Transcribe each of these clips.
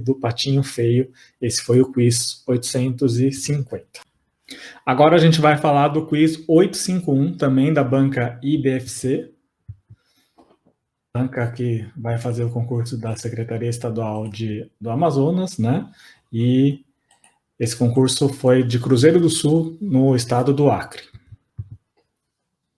do patinho feio. Esse foi o quiz 850. Agora a gente vai falar do quiz 851, também da banca IBFC, banca que vai fazer o concurso da Secretaria Estadual do Amazonas, né? E esse concurso foi de Cruzeiro do Sul, no estado do Acre.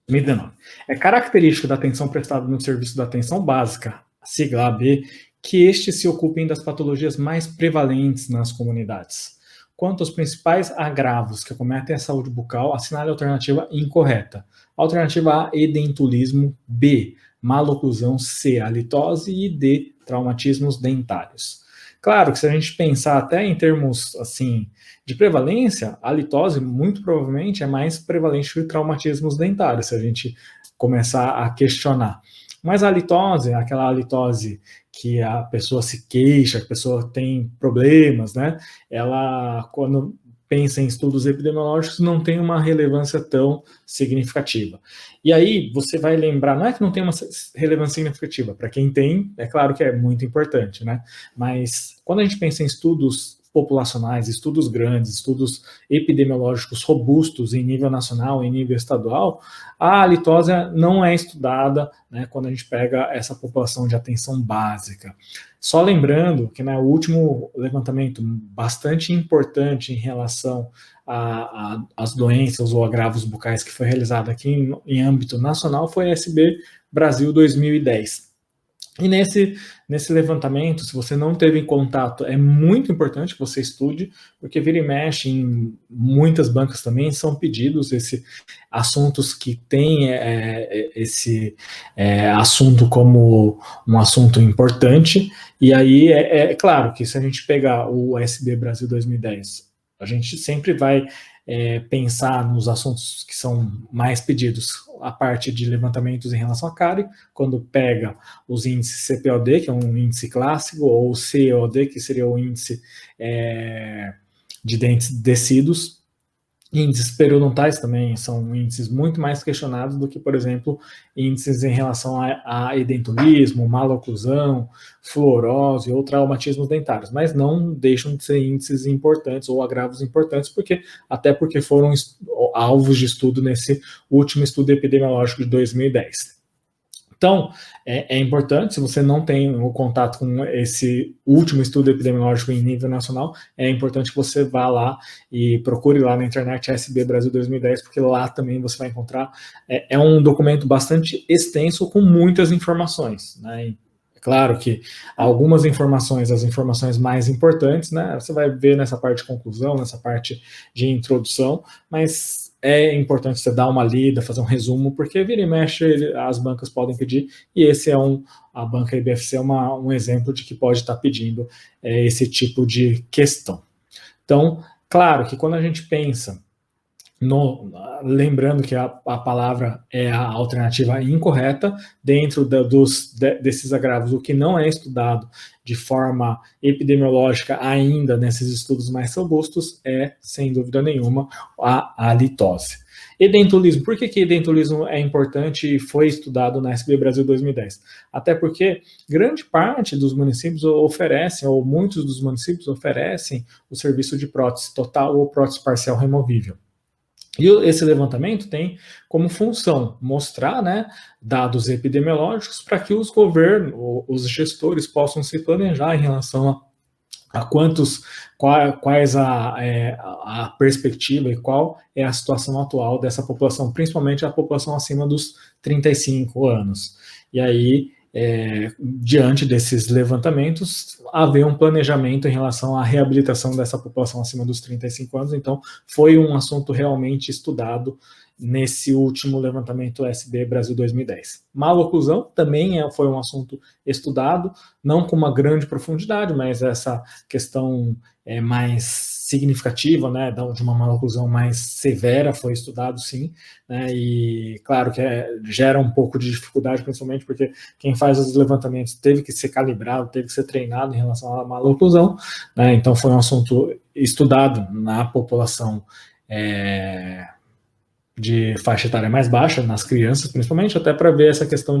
2019. É característico da atenção prestada no serviço da atenção básica, sigla AB, que estes se ocupem das patologias mais prevalentes nas comunidades. Quanto aos principais agravos que acometem a saúde bucal, assinale a alternativa incorreta. Alternativa A, edentulismo. B, maloclusão. C, halitose. E D, traumatismos dentários. Claro que se a gente pensar até em termos assim de prevalência, a halitose muito provavelmente é mais prevalente que traumatismos dentários, se a gente começar a questionar. Mas a halitose, aquela halitose que a pessoa se queixa, que a pessoa tem problemas, né? Ela, quando pensa em estudos epidemiológicos, não tem uma relevância tão significativa. E aí, você vai lembrar, não é que não tem uma relevância significativa, para quem tem, é claro que é muito importante, né? Mas quando a gente pensa em estudos populacionais, estudos grandes, estudos epidemiológicos robustos em nível nacional, em nível estadual, a halitose não é estudada, né, quando a gente pega essa população de atenção básica. Só lembrando que, né, o último levantamento bastante importante em relação às doenças ou agravos bucais que foi realizado aqui em âmbito nacional foi a SB Brasil 2010. E nesse levantamento, se você não teve contato, é muito importante que você estude, porque vira e mexe em muitas bancas também são pedidos assuntos que têm esse assunto como um assunto importante, e aí é claro que se a gente pegar o SB Brasil 2010, a gente sempre vai pensar nos assuntos que são mais pedidos, a parte de levantamentos em relação à cárie, quando pega os índices CPOD, que é um índice clássico, ou COD, que seria o índice de dentes descidos. Índices periodontais também são índices muito mais questionados do que, por exemplo, índices em relação a edentulismo, maloclusão, fluorose ou traumatismos dentários, mas não deixam de ser índices importantes ou agravos importantes, até porque foram alvos de estudo nesse último estudo epidemiológico de 2010. Então, é importante, se você não tem o contato com esse último estudo epidemiológico em nível nacional, é importante que você vá lá e procure lá na internet SB Brasil 2010, porque lá também você vai encontrar, é um documento bastante extenso com muitas informações, né? É claro que algumas informações, as informações mais importantes, né, você vai ver nessa parte de conclusão, nessa parte de introdução, mas é importante você dar uma lida, fazer um resumo, porque vira e mexe as bancas podem pedir, e a banca IBFC é um exemplo de que pode estar pedindo esse tipo de questão. Então, claro que quando a gente pensa lembrando que a palavra é a alternativa incorreta, dentro desses agravos, o que não é estudado de forma epidemiológica ainda nesses estudos mais robustos é, sem dúvida nenhuma, a halitose. Edentulismo. Por que edentulismo é importante e foi estudado na SB Brasil 2010? Até porque grande parte dos municípios oferecem, ou muitos dos municípios oferecem, o serviço de prótese total ou prótese parcial removível. E esse levantamento tem como função mostrar, né, dados epidemiológicos para que os governos, os gestores possam se planejar em relação a quais a perspectiva e qual é a situação atual dessa população, principalmente a população acima dos 35 anos. E aí, diante desses levantamentos, haver um planejamento em relação à reabilitação dessa população acima dos 35 anos. Então, foi um assunto realmente estudado nesse último levantamento SB Brasil 2010. Maloclusão também foi um assunto estudado, não com uma grande profundidade, mas essa questão mais significativa, né, de uma maloclusão mais severa foi estudado, sim, né, e claro que gera um pouco de dificuldade, principalmente porque quem faz os levantamentos teve que ser calibrado, teve que ser treinado em relação à maloclusão, né, então foi um assunto estudado na população de faixa etária mais baixa, nas crianças principalmente, até para ver essa questão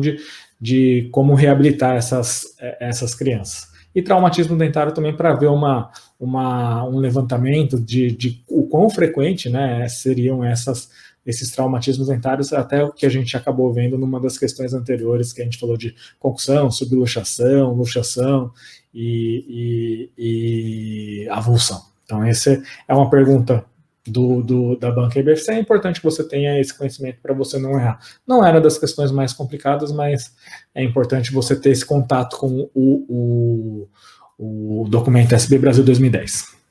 de como reabilitar essas crianças. e traumatismo dentário também para ver um levantamento de o quão frequente, né, seriam esses traumatismos dentários, até o que a gente acabou vendo numa das questões anteriores, que a gente falou de concussão, subluxação, luxação e avulsão. Então, essa é uma pergunta da banca IBFC. É importante que você tenha esse conhecimento para você não errar. Não era das questões mais complicadas, mas é importante você ter esse contato com o documento SB Brasil 2010.